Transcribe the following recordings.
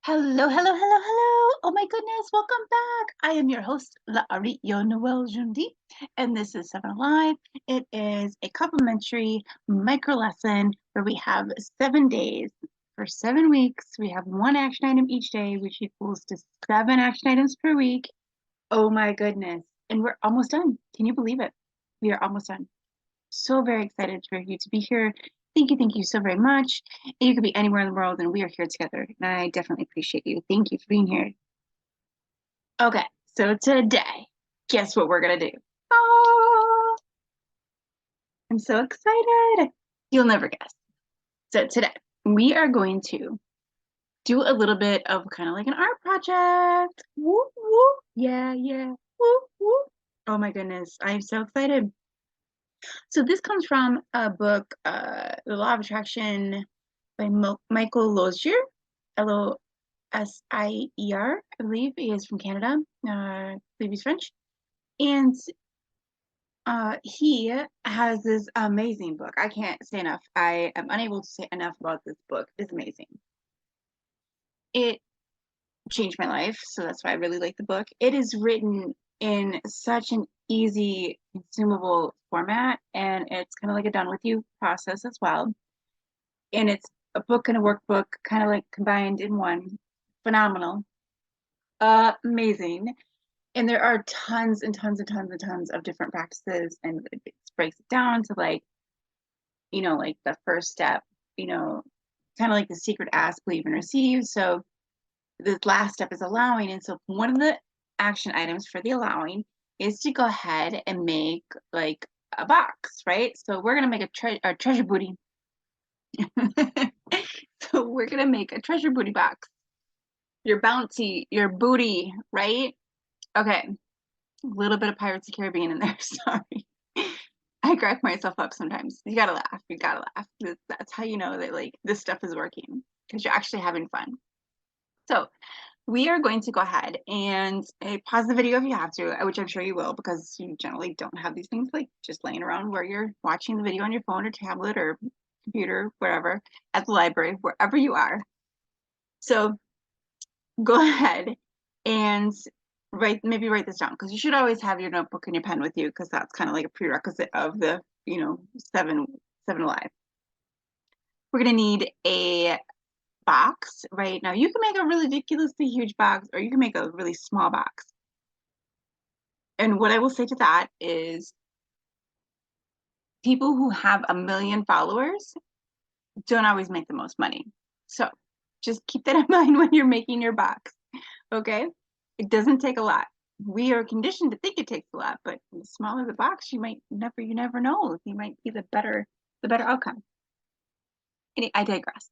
Hello, hello, hello, hello. Oh my goodness, welcome back. I am your host, Noel Jundi, and this is 7Alive. It is a complimentary micro lesson where we have 7 days. For 7 weeks, we have one action item each day, which equals to 7 action items per week. Oh my goodness. And we're almost done. Can you believe it? We are almost done. So very excited for you to be here. Thank you so very much. You could be anywhere in the world, and we are here together. And I definitely appreciate you. Thank you for being here. Okay, so today, guess what we're gonna do? Oh, I'm so excited. You'll never guess. So today, we are going to do a little bit of kind of like an art project. Woo, woo. Yeah, yeah. Woo, woo. Oh my goodness, I'm so excited. So this comes from a book, The Law of Attraction by Michael Losier, Losier, I believe. He is from Canada. I believe he's French. And he has this amazing book. I can't say enough. I am unable to say enough about this book. It's amazing. It changed my life, so that's why I really like the book. It is written in such an easy, consumable format, and it's kind of like a done with you process as well. And it's a book and a workbook kind of like combined in one. Phenomenal. Amazing. And there are tons and tons and tons and tons of different practices, and it breaks it down to like, like the first step, kind of like the secret ask, believe, and receive. So the last step is allowing. And so one of the action items for the allowing is to go ahead and make like a box, right? So we're gonna make a treasure booty. So we're gonna make a treasure booty box. Your bounty, your booty, right? Okay. A little bit of Pirates of the Caribbean in there. Sorry. I crack myself up sometimes. You gotta laugh. You gotta laugh. That's how you know that like this stuff is working, because you're actually having fun. So we are going to go ahead and pause the video if you have to, which I'm sure you will, because you generally don't have these things like just laying around where you're watching the video on your phone or tablet or computer, wherever, at the library, wherever you are. So go ahead and maybe write this down, because you should always have your notebook and your pen with you, because that's kind of like a prerequisite of the, 7Alive. We're going to need a box. Right now, you can make a really ridiculously huge box, or you can make a really small box. And what I will say to that is, people who have 1 million followers don't always make the most money. So just keep that in mind when you're making your box. Okay, it doesn't take a lot. We are conditioned to think it takes a lot, but the smaller the box, you never know. You might be the better outcome. I digress.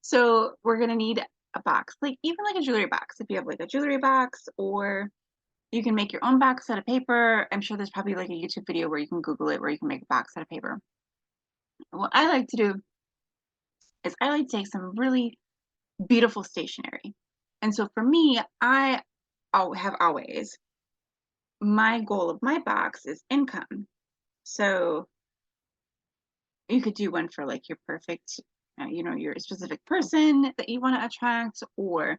So we're gonna need a box, like even like a jewelry box. If you have like a jewelry box, or you can make your own box out of paper. I'm sure there's probably like a YouTube video where you can Google it, where you can make a box out of paper. What I like to do is I like to take some really beautiful stationery. And so for me, I have always, my goal of my box is income. So you could do one for like your perfect, your specific person that you want to attract, or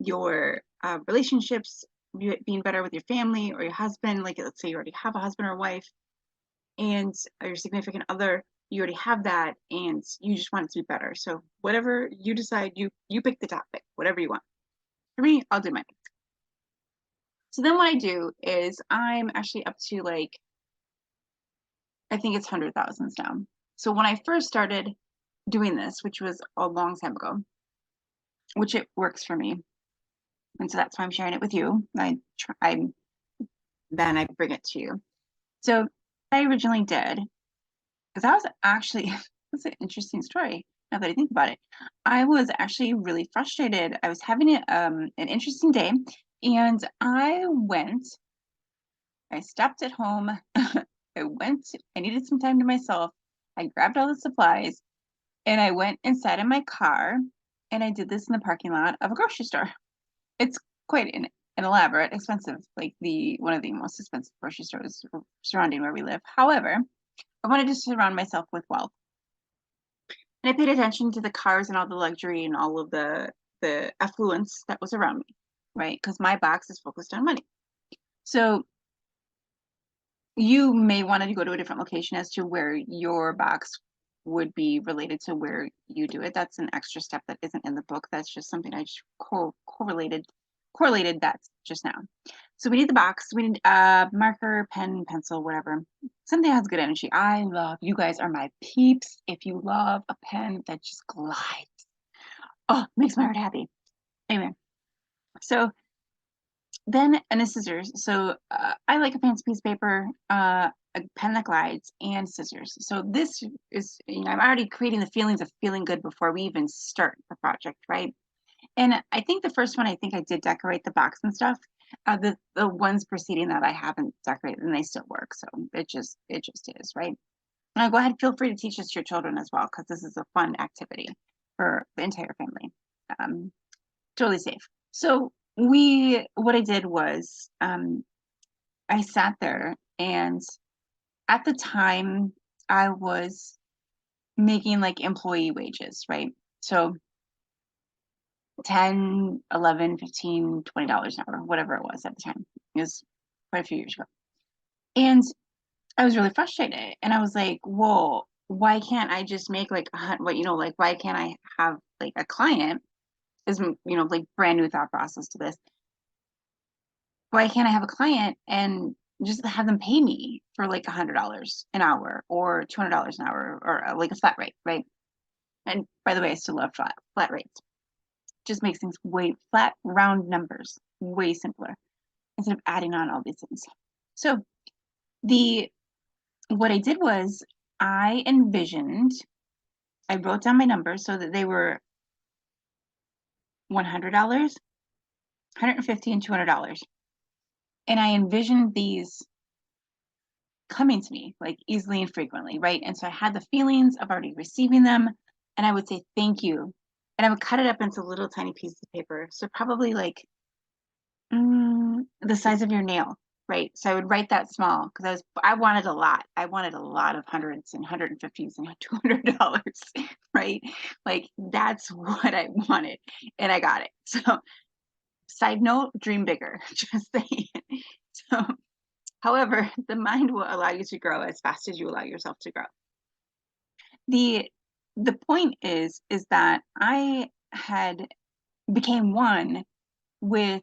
your relationships being better with your family or your husband. Like, let's say you already have a husband or wife, and your significant other, you already have that, and you just want it to be better. So whatever you decide, you pick the topic, whatever you want. For me, I'll do mine. So then what I do is I'm actually up to like, I think it's 100,000s now. So when I first started doing this, which was a long time ago, which it works for me, and so that's why I'm sharing it with you. Then I bring it to you. So I originally did, because I was actually, that's an interesting story now that I think about it. I was actually really frustrated. I was having an interesting day, and I stopped at home. I needed some time to myself. I grabbed all the supplies, and I went inside of my car, and I did this in the parking lot of a grocery store. It's quite an elaborate, expensive, like one of the most expensive grocery stores surrounding where we live. However, I wanted to surround myself with wealth. And I paid attention to the cars and all the luxury and all of the the affluence that was around me, right? Because my box is focused on money. So you may want to go to a different location as to where your box would be related to where you do it. That's an extra step that isn't in the book. That's just something I just correlated that just now. So we need the box. We need marker, pen, pencil, whatever. Something that has good energy. I love, you guys are my peeps. If you love a pen that just glides. Oh, makes my heart happy. Anyway, so then, and a scissors. So I like a fancy piece of paper, a pen that glides, and scissors. So this is, I'm already creating the feelings of feeling good before we even start the project, right? And I think the first one, I think I did decorate the box and stuff. The ones preceding that I haven't decorated, and they still work. So it just is, right? Now go ahead, feel free to teach this to your children as well, because this is a fun activity for the entire family. Totally safe. So what I did was I sat there, and at the time I was making like employee wages, right? So 10, 11, 15, $20 an hour, whatever it was at the time. It was quite a few years ago. And I was really frustrated, and I was like, whoa, why can't I just make like like why can't I have like a client, is like brand new thought process to this. Why can't I have a client and just have them pay me for like $100 an hour or $200 an hour, or like a flat rate, right? And by the way, I still love flat rates. Just makes things way flat, round numbers, way simpler instead of adding on all these things. So what I did was I wrote down my numbers so that they were $100, $150, and $200. And I envisioned these coming to me like easily and frequently, right? And so I had the feelings of already receiving them, and I would say thank you, and I would cut it up into little tiny pieces of paper, so probably like the size of your nail, right? So I would write that small because I wanted a lot. I wanted a lot of hundreds and $150s and $200, right? Like that's what I wanted, and I got it. So side note, dream bigger, just saying. So however, the mind will allow you to grow as fast as you allow yourself to grow. The point is that I had became one with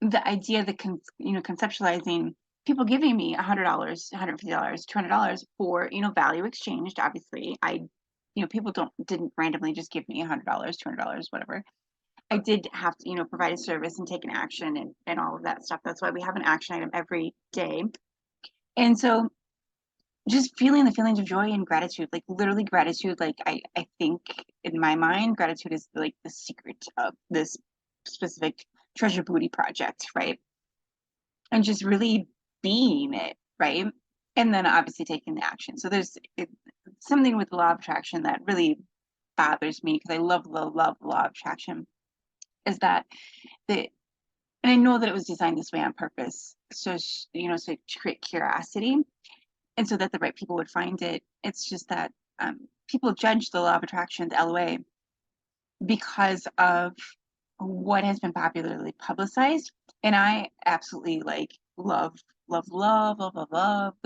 the idea, conceptualizing people giving me $100, $150, $200 for, value exchanged. Obviously, people didn't randomly just give me $100, $200, whatever. I did have to, provide a service and take an action and all of that stuff. That's why we have an action item every day. And so just feeling the feelings of joy and gratitude, like literally gratitude, like I think in my mind, gratitude is like the secret of this specific treasure booty project, right? And just really being it, right? And then obviously taking the action. So there's something with the law of attraction that really bothers me, because I love the law of attraction, is that and I know that it was designed this way on purpose. So, so to create curiosity, and so that the right people would find it. It's just that people judge the law of attraction, the LOA, because of what has been popularly publicized. And I absolutely love the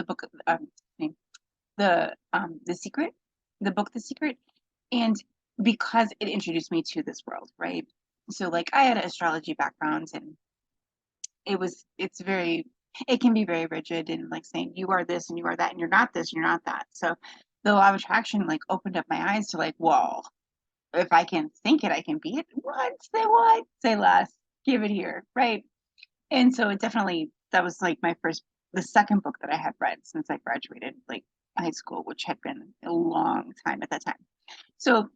book, The Secret, the book, The Secret. And because it introduced me to this world, right? So I had an astrology background, and it can be very rigid and saying you are this and you are that and you're not this and you're not that. So the law of attraction opened up my eyes to whoa, if I can think it, I can be it. What? Say what? Say less. Give it here, right? And so that was the second book that I had read since I graduated high school, which had been a long time at that time. So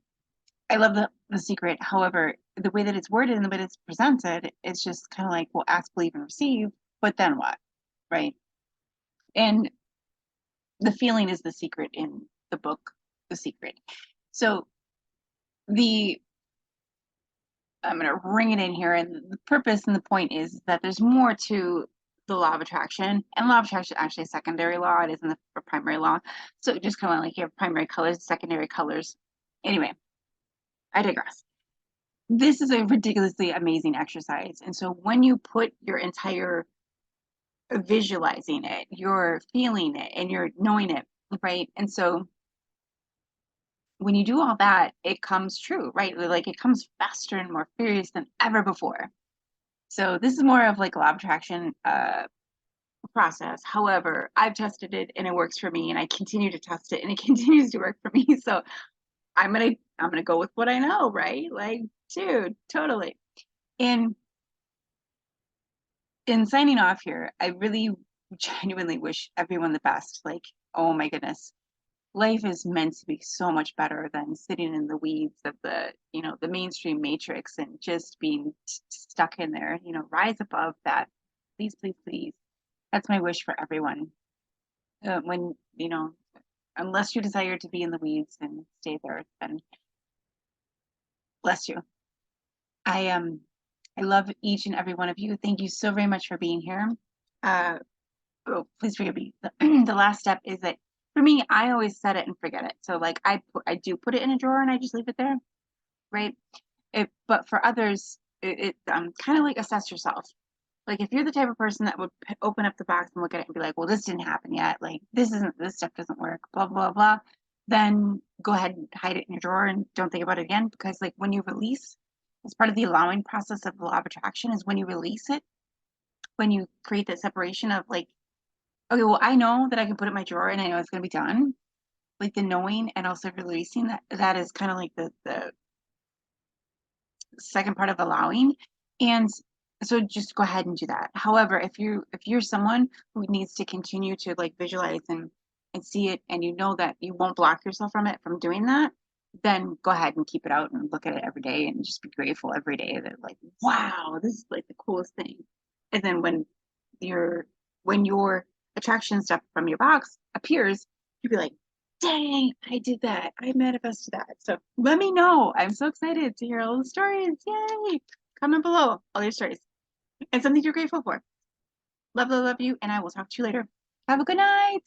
I love the Secret. However, the way that it's worded and the way that it's presented, it's just kind of well, ask, believe, and receive. But then what, right? And the feeling is the secret in the book, The Secret. So I'm going to ring it in here, and the purpose and the point is that there's more to the law of attraction, and law of attraction is actually a secondary law. It isn't the primary law. So just kind of you have primary colors, secondary colors. Anyway, I digress. This is a ridiculously amazing exercise. And so when you put your entire visualizing it, you're feeling it and you're knowing it, right? And so when you do all that, it comes true, right? Like it comes faster and more furious than ever before. So this is more of like law of attraction process. However, I've tested it and it works for me, and I continue to test it and it continues to work for me. So I'm gonna go with what I know, right? Like, dude, totally. And in signing off here, I really genuinely wish everyone the best. Like, oh my goodness, life is meant to be so much better than sitting in the weeds of the mainstream matrix and just being stuck in there. Rise above that, please, please, please. That's my wish for everyone. When unless you desire to be in the weeds and stay there, then bless you. I love each and every one of you. Thank you so very much for being here. Oh, please forgive me. The last step is that for me, I always set it and forget it. So like I do put it in a drawer and I just leave it there, right? But for others, it kind of like assess yourself. Like if you're the type of person that would open up the box and look at it and be like, well, this didn't happen yet. Like this stuff doesn't work, blah, blah, blah. Then go ahead and hide it in your drawer and don't think about it again. Because like when you release, as part of the allowing process of the law of attraction is when you release it, when you create that separation of like, okay, well, I know that I can put it in my drawer and I know it's going to be done. Like the knowing and also releasing that is kind of like the second part of allowing. And so just go ahead and do that. However, if you're someone who needs to continue to like visualize and see it, and you know that you won't block yourself from doing that, then go ahead and keep it out and look at it every day and just be grateful every day that like, wow, this is like the coolest thing. And then when your attraction stuff from your box appears, you'll be like, dang, I did that. I manifested that. So let me know. I'm so excited to hear all the stories. Yay! Comment below all your stories and something you're grateful for. Love, love, love you. And I will talk to you later. Have a good night.